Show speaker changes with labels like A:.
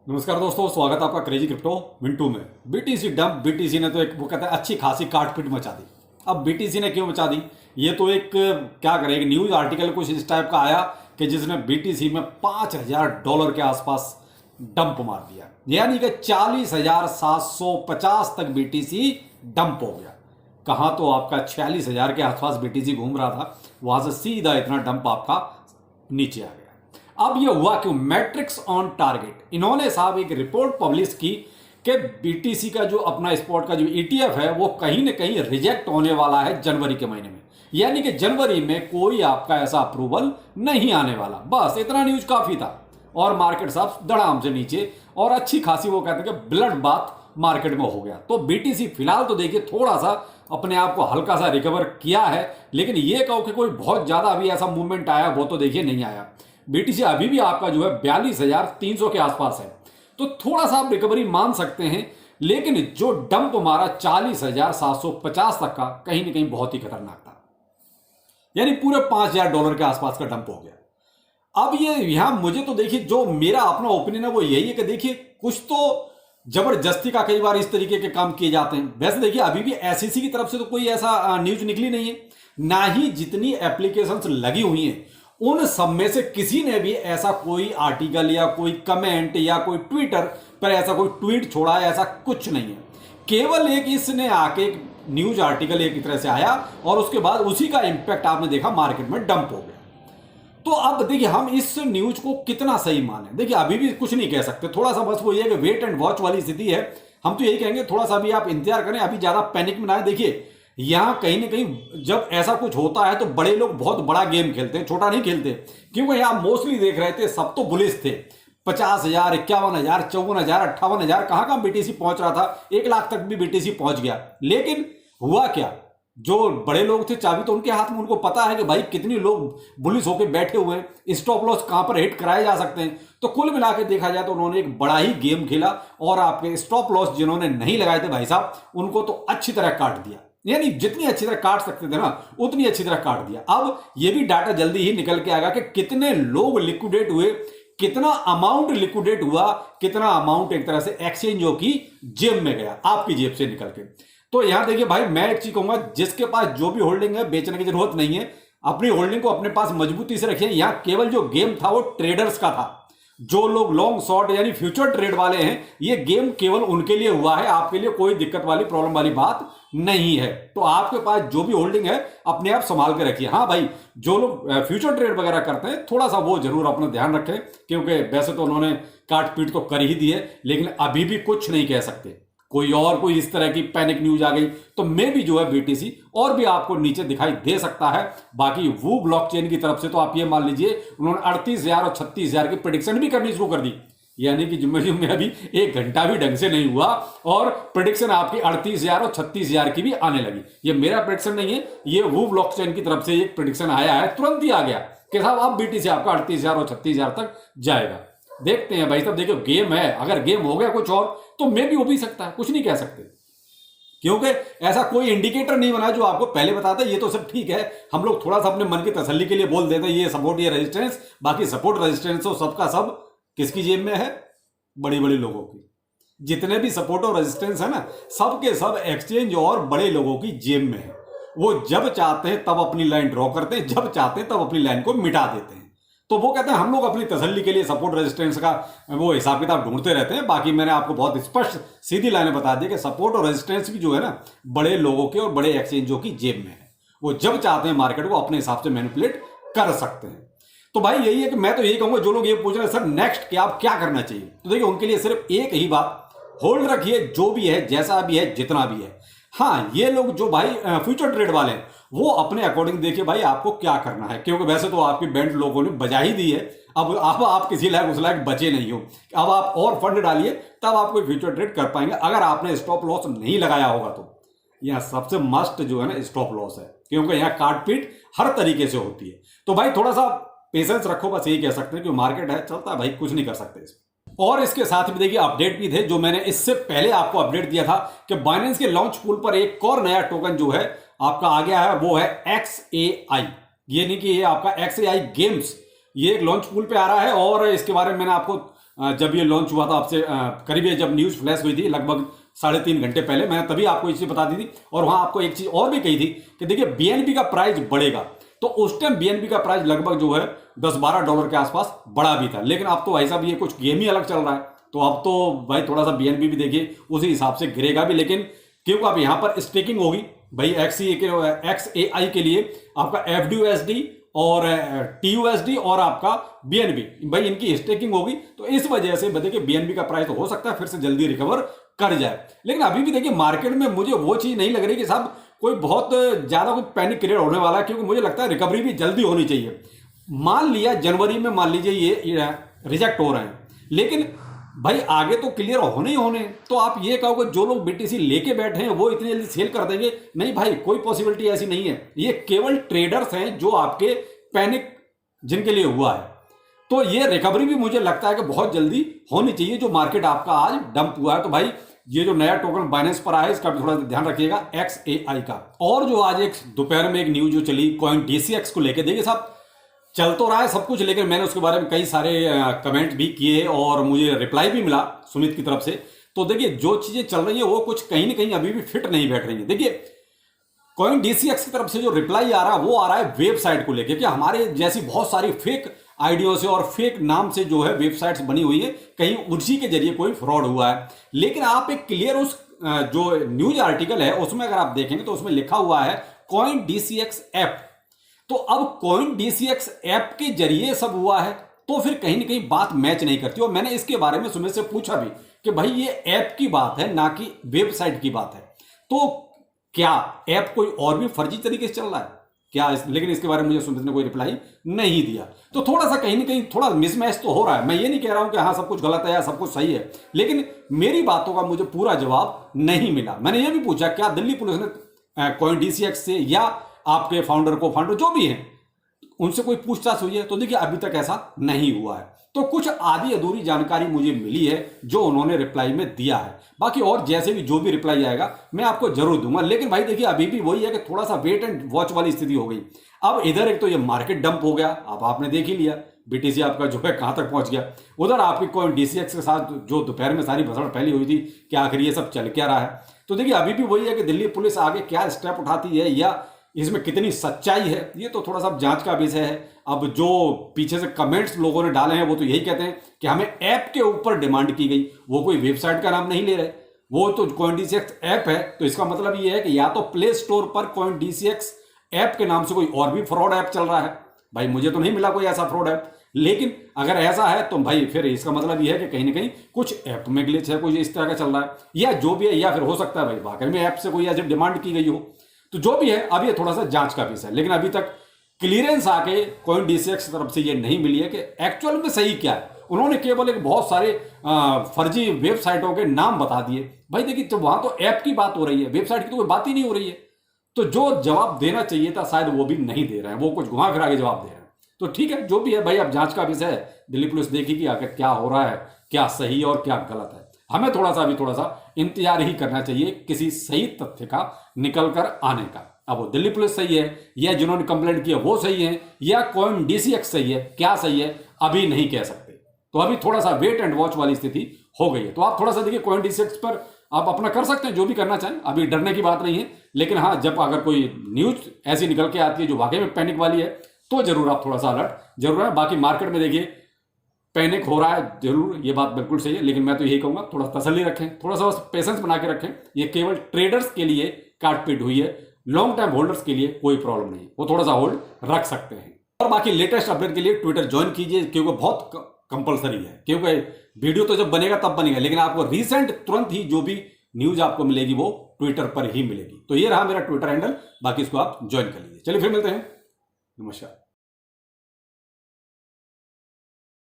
A: नमस्कार दोस्तों, स्वागत है आपका क्रेजी क्रिप्टो मिंटू में। बीटीसी डंप, बीटीसी ने तो एक वो कहते हैं अच्छी खासी काटपीट मचा दी। अब बीटीसी ने क्यों मचा दी, ये तो एक क्या करें, एक न्यूज आर्टिकल कुछ इस टाइप का आया कि जिसने बीटीसी में $5,000 के आसपास डंप मार दिया, यानी कि 40,750 तक बीटीसी डंप हो गया। कहाँ तो आपका 46,000 के आसपास बीटीसी घूम रहा था, वहां से सीधा इतना डंप आपका नीचे आ गया। अब ये हुआ क्यों? मैट्रिक्स ऑन टारगेट, इन्होंने साहब एक रिपोर्ट पब्लिश की कि बीटीसी का जो अपना स्पॉट का जो ईटीएफ है वो कहीं ना कहीं रिजेक्ट होने वाला है जनवरी के महीने में, यानी कि जनवरी में कोई आपका ऐसा अप्रूवल नहीं आने वाला। बस इतना न्यूज काफी था और मार्केट साहब धड़ाम से नीचे, और अच्छी खासी वो कहते हैं कि ब्लड बाथ मार्केट में हो गया। तो बीटीसी फिलहाल तो देखिए थोड़ा सा अपने आप को हल्का सा रिकवर किया है, लेकिन ये कहो कि कोई बहुत ज्यादा अभी ऐसा मूवमेंट आया वो तो देखिए नहीं आया। बीटीसी अभी भी आपका जो है 42,300 के आसपास है, तो थोड़ा सा आप रिकवरी मान सकते हैं, लेकिन जो डंप मारा 40,750 तक का, कहीं ना कहीं बहुत ही खतरनाक था। यानी पूरे $5,000 के आसपास का डंप हो गया। अब ये यहां मुझे तो देखिए, जो मेरा अपना ओपिनियन है वो यही है कि देखिए कुछ तो जबरदस्ती का कई बार इस तरीके के काम किए जाते हैं। वैसे देखिए अभी भी एसईसी की तरफ से तो कोई ऐसा न्यूज निकली नहीं है, ना ही जितनी एप्लीकेशंस लगी हुई हैं उन सब में से किसी ने भी ऐसा कोई आर्टिकल या कोई कमेंट या कोई ट्विटर पर ऐसा कोई ट्वीट छोड़ा है, ऐसा कुछ नहीं है। केवल एक इसने आके एक न्यूज आर्टिकल एक तरह से आया और उसके बाद उसी का इंपैक्ट आपने देखा मार्केट में डंप हो गया। तो अब देखिए हम इस न्यूज को कितना सही माने, देखिए अभी भी कुछ नहीं कह सकते, थोड़ा सा बस वो ये कि वेट एंड वॉच वाली स्थिति है। हम तो यही कहेंगे थोड़ा सा अभी आप इंतजार करें, अभी ज्यादा पैनिक में ना आए। देखिए यहां कहीं ना कहीं जब ऐसा कुछ होता है तो बड़े लोग बहुत बड़ा गेम खेलते हैं, छोटा नहीं खेलते। क्योंकि यहां मोस्टली देख रहे थे सब तो बुलिश थे, 50,000, 51,000, 54,000, 58,000, कहां कहां बीटीसी पहुंच रहा था, 1 लाख तक भी बीटीसी पहुंच गया। लेकिन हुआ क्या, जो बड़े लोग थे चाबी तो उनके हाथ में, उनको पता है कि भाई कितनी लोग बुलिश होकर बैठे हुए हैं, स्टॉप लॉस कहां पर हिट कराए जा सकते हैं। तो कुल मिलाकर देखा जाए तो उन्होंने एक बड़ा ही गेम खेला और आपके स्टॉप लॉस जिन्होंने नहीं लगाए थे भाई साहब, उनको तो अच्छी तरह काट दिया। यानी जितनी अच्छी तरह काट सकते थे ना उतनी अच्छी तरह काट दिया। अब यह भी डाटा जल्दी ही निकल के आएगा कि कितने लोग लिक्विडेट हुए, कितना अमाउंट लिक्विडेट हुआ, कितना अमाउंट एक तरह से एक्सचेंजों की जेब में गया, आपकी जेब से निकल के। तो यहां देखिए भाई, मैं एक चीज कहूंगा, जिसके पास जो भी होल्डिंग है बेचने की जरूरत नहीं है, अपनी होल्डिंग को अपने पास मजबूती से रखिए। यहां केवल जो गेम था वो ट्रेडर्स का था, जो लोग लॉन्ग शॉर्ट यानी फ्यूचर ट्रेड वाले हैं, ये गेम केवल उनके लिए हुआ है, आपके लिए कोई दिक्कत वाली प्रॉब्लम वाली बात नहीं है। तो आपके पास जो भी होल्डिंग है अपने आप संभाल के रखिए। हाँ भाई, जो लोग फ्यूचर ट्रेड वगैरह करते हैं थोड़ा सा वो जरूर अपना ध्यान रखें, क्योंकि वैसे तो उन्होंने काट पीट तो कर ही दी है, लेकिन अभी भी कुछ नहीं कह सकते। कोई इस तरह की पैनिक न्यूज आ गई तो मे भी जो है बीटीसी और भी आपको नीचे दिखाई दे सकता है। बाकी वो ब्लॉकचेन की तरफ से तो आप ये मान लीजिए उन्होंने 38,000 और 36,000 की प्रेडिक्शन भी करनी शुरू कर दी, यानी कि जुम्मे जुम्मे अभी 1 घंटा भी ढंग से नहीं हुआ और प्रेडिक्शन आपकी 38,000 और 36,000 की भी आने लगी। ये मेरा प्रेडिक्शन नहीं है, ये वो ब्लॉकचेन की तरफ से एक प्रेडिक्शन आया है, तुरंत ही आ गया कि साहब अब बीटीसी आपका 38,000 और 36,000 तक जाएगा। देखते हैं भाई साहब, देखो गेम है, अगर गेम हो गया कुछ और तो मे भी हो भी सकता है, कुछ नहीं कह सकते, क्योंकि ऐसा कोई इंडिकेटर नहीं बना जो आपको पहले बताता है। ये तो सब ठीक है, हम लोग थोड़ा सा अपने मन की तसल्ली के लिए बोल देते हैं ये सपोर्ट ये रेजिस्टेंस, बाकी सपोर्ट रेजिस्टेंस तो सबका सब किसकी जेब में है? बड़ी बड़ी लोगों की। जितने भी सपोर्ट और रेजिस्टेंस है ना, सबके सब एक्सचेंज और बड़े लोगों की जेब में है। वो जब चाहते हैं तब अपनी लाइन ड्रॉ करते हैं, जब चाहते हैं तब अपनी लाइन को मिटा देते हैं। तो वो कहते हैं हम लोग अपनी तसल्ली के लिए सपोर्ट रेजिस्टेंस का वो हिसाब किताब ढूंढते रहते हैं। बाकी मैंने आपको बहुत स्पष्ट सीधी लाइनें बता दी कि सपोर्ट और रेजिस्टेंस भी जो है ना बड़े लोगों के और बड़े एक्सचेंजों की जेब में है। वो जब चाहते हैं मार्केट को अपने हिसाब से मैनिपुलेट कर सकते हैं। तो भाई यही है कि मैं तो यही कहूंगा, जो लोग ये पूछ रहे हैं सर नेक्स्ट क्या आप क्या करना चाहिए, तो देखिए उनके लिए सिर्फ एक ही बात, होल्ड रखिए, जो भी है जैसा भी है जितना भी है। हाँ, ये लोग जो भाई फ्यूचर ट्रेड वाले हैं वो अपने अकॉर्डिंग देखिए भाई आपको क्या करना है, क्योंकि वैसे तो आपकी बैंड लोगों ने बजा ही दी है। अब आप किसी लायक उस लायक बचे नहीं हो, अब आप और फंड डालिए तब आप कोई फ्यूचर ट्रेड कर पाएंगे। अगर आपने स्टॉप लॉस नहीं लगाया होगा तो यहाँ सबसे मस्ट जो है ना स्टॉप लॉस है, क्योंकि यहाँ काट पीट हर तरीके से होती है। तो भाई थोड़ा सा पेशेंस रखो, बस यही कह सकते हैं कि मार्केट है चलता है भाई, कुछ नहीं कर सकते इसमें। और इसके साथ भी देखिए अपडेट भी थे जो मैंने इससे पहले आपको अपडेट दिया था कि बाइनेंस के लॉन्च पूल पर एक और नया टोकन जो है आपका आ गया है, वो है XAI। ये नहीं कि ये आपका XAI गेम्स, ये एक लॉन्च पूल पे आ रहा है और इसके बारे में मैंने आपको जब ये लॉन्च हुआ था आपसे करीब ये जब न्यूज़ फ्लैश हुई थी लगभग 3.5 घंटे पहले, मैंने तभी आपको ये चीज़ बता दी थी। और वहाँ आपको एक चीज़ और भी कही थी कि देखिए बीएनबी का प्राइस बढ़ेगा, तो उस टाइम बीएनबी का प्राइस लगभग जो है $10-12 के आसपास बढ़ा भी था। लेकिन अब तो भाई साहब ये कुछ गेम ही अलग चल रहा है, तो अब तो भाई थोड़ा सा बीएनबी भी देखिए उसी हिसाब से गिरेगा भी। लेकिन क्योंकि अब यहाँ पर स्टेकिंग होगी भाई XAI के लिए आपका FDUSD और TUSD और आपका BNB, भाई इनकी स्टेकिंग होगी, तो इस वजह से देखिए बीएनबी का प्राइस तो हो सकता है फिर से जल्दी रिकवर कर जाए। लेकिन अभी भी देखिए मार्केट में मुझे वो चीज नहीं लग रही कि साहब कोई बहुत ज्यादा कोई पैनिक क्रिएट होने वाला है, क्योंकि मुझे लगता है रिकवरी भी जल्दी होनी चाहिए। मान लिया जनवरी में मान लीजिए ये रिजेक्ट हो रहे हैं, लेकिन भाई आगे तो क्लियर होने ही होने, तो आप ये कहोगे जो लोग BTC लेके बैठे हैं वो इतनी जल्दी सेल कर देंगे, नहीं भाई, कोई पॉसिबिलिटी ऐसी नहीं है। ये केवल ट्रेडर्स हैं जो आपके पैनिक जिनके लिए हुआ है। तो ये रिकवरी भी मुझे लगता है कि बहुत जल्दी होनी चाहिए। जो मार्केट आपका आज डंप हुआ है, तो भाई ये जो नया टोकन बाइनेंस पर आया है इसका भी थोड़ा ध्यान रखिएगा, XAI का। और जो आज एक दोपहर में एक न्यूज जो चली कॉइन DCX को लेके, देखिए साहब चल तो रहा है सब कुछ, लेकिन मैंने उसके बारे में कई सारे कमेंट भी किए और मुझे रिप्लाई भी मिला सुमित की तरफ से। तो देखिए जो चीजें चल रही है वो कुछ कहीं ना कहीं अभी भी फिट नहीं बैठ रही है। देखिए कॉइन DCX की तरफ से जो रिप्लाई आ रहा है वो आ रहा है वेबसाइट को लेकर कि हमारे जैसी बहुत सारी फेक आइडियो से और फेक नाम से जो है वेबसाइट्स बनी हुई है, कहीं उसी के जरिए कोई फ्रॉड हुआ है। लेकिन आप एक क्लियर उस जो न्यूज आर्टिकल है उसमें अगर आप देखेंगे तो उसमें लिखा हुआ है कॉइन DCX ऐप। तो अब कॉइन DCX ऐप के जरिए सब हुआ है, तो फिर कहीं ना कहीं बात मैच नहीं करती। और मैंने इसके बारे में सुमित से पूछा भी कि भाई ये ऐप की बात है ना कि वेबसाइट की बात है, तो क्या ऐप कोई और भी फर्जी तरीके से चल रहा है क्या? लेकिन इसके बारे में मुझे सुमित ने कोई रिप्लाई नहीं दिया। तो थोड़ा सा कहीं ना कहीं थोड़ा मिसमैच तो हो रहा है। मैं ये नहीं कह रहा हूं कि हाँ सब कुछ गलत है या सब कुछ सही है, लेकिन मेरी बातों का मुझे पूरा जवाब नहीं मिला। मैंने ये भी पूछा क्या दिल्ली पुलिस ने कॉइन DCX से या आपके फाउंडर को फाउंडर जो भी हैं उनसे कोई पूछताछ हुई है, तो देखिए अभी तक ऐसा नहीं हुआ है। तो कुछ आधी अधूरी जानकारी मुझे मिली है जो उन्होंने रिप्लाई में दिया है। बाकी और जैसे भी जो भी रिप्लाई आएगा मैं आपको जरूर दूंगा। लेकिन भाई देखिए अभी भी वही है कि थोड़ा सा वेट एंड वॉच वाली स्थिति हो गई। अब इधर एक तो ये मार्केट डंप हो गया, अब आपने देख ही लिया BTC आपका जो है कहां तक पहुंच गया। उधर आपकी कॉइन DCX के साथ जो दोपहर में सारी भसड़ फैली हुई थी कि आखिर ये सब चल क्या रहा है। तो देखिए अभी भी वही है कि दिल्ली पुलिस आगे क्या स्टेप उठाती है या इसमें कितनी सच्चाई है, ये तो थोड़ा सा जांच का विषय है। अब जो पीछे से कमेंट्स लोगों ने डाले हैं वो तो यही कहते हैं कि हमें ऐप के ऊपर डिमांड की गई, वो कोई वेबसाइट का नाम नहीं ले रहे, वो तो कॉइन DCX ऐप है। तो इसका मतलब ये है कि या तो प्ले स्टोर पर कॉइन DCX ऐप के नाम से कोई और भी फ्रॉड ऐप चल रहा है। भाई मुझे तो नहीं मिला कोई ऐसा फ्रॉड ऐप, लेकिन अगर ऐसा है तो भाई फिर इसका मतलब यह है कि कहीं ना कहीं कुछ ऐप में ग्लिच है, कुछ इस तरह का चल रहा है या जो भी है, या फिर हो सकता है भाई वाकई में ऐप से कोई ऐसी डिमांड की गई हो। तो जो भी है अब ये थोड़ा सा जांच का विषय है, लेकिन अभी तक क्लियरेंस आके कॉइन DCX की तरफ से ये नहीं मिली है कि एक्चुअल में सही क्या है। उन्होंने केवल एक बहुत सारे फर्जी वेबसाइटों के नाम बता दिए। भाई देखिए तो वहां तो ऐप की बात हो रही है, वेबसाइट की तो कोई बात ही नहीं हो रही है। तो जो जवाब देना चाहिए था शायद वो भी नहीं दे रहे हैं, वो कुछ घुमा फिरा के जवाब दे रहे हैं। तो ठीक है जो भी है भाई, अब जांच का विषय है, दिल्ली पुलिस देखेगी आखिर क्या हो रहा है, क्या सही और क्या गलत है। हमें थोड़ा सा इंतजार ही करना चाहिए किसी सही तथ्य का निकल कर आने का। अब वो दिल्ली पुलिस सही है या जिन्होंने कंप्लेंट किया वो सही है या कॉइन DCX सही है, क्या सही है अभी नहीं कह सकते। तो अभी थोड़ा सा वेट एंड वॉच वाली स्थिति हो गई है। तो आप थोड़ा सा देखिए कॉइन DCX पर आप अपना कर सकते हैं जो भी करना चाहें, अभी डरने की बात नहीं है। लेकिन हाँ जब अगर कोई न्यूज ऐसी निकल के आती है जो वाकई में पैनिक वाली है तो जरूर आप थोड़ा सा अलर्ट जरूर है। बाकी मार्केट में देखिए पैनिक हो रहा है जरूर, ये बात बिल्कुल सही है, लेकिन मैं तो यही कहूंगा थोड़ा तसल्ली रखें, थोड़ा सा पेशेंस बना के रखें। ये केवल ट्रेडर्स के लिए काटपीट हुई है, लॉन्ग टाइम होल्डर्स के लिए कोई प्रॉब्लम नहीं, वो थोड़ा सा होल्ड रख सकते हैं। और बाकी लेटेस्ट अपडेट के लिए ट्विटर ज्वाइन कीजिए, क्योंकि बहुत कंपलसरी है, क्योंकि वीडियो तो जब बनेगा तब बनेगा, लेकिन आपको रिसेंट तुरंत ही जो भी न्यूज आपको मिलेगी वो ट्विटर पर ही मिलेगी। तो ये रहा मेरा ट्विटर हैंडल, बाकी इसको आप ज्वाइन कर लीजिए। चलिए फिर मिलते हैं, नमस्कार।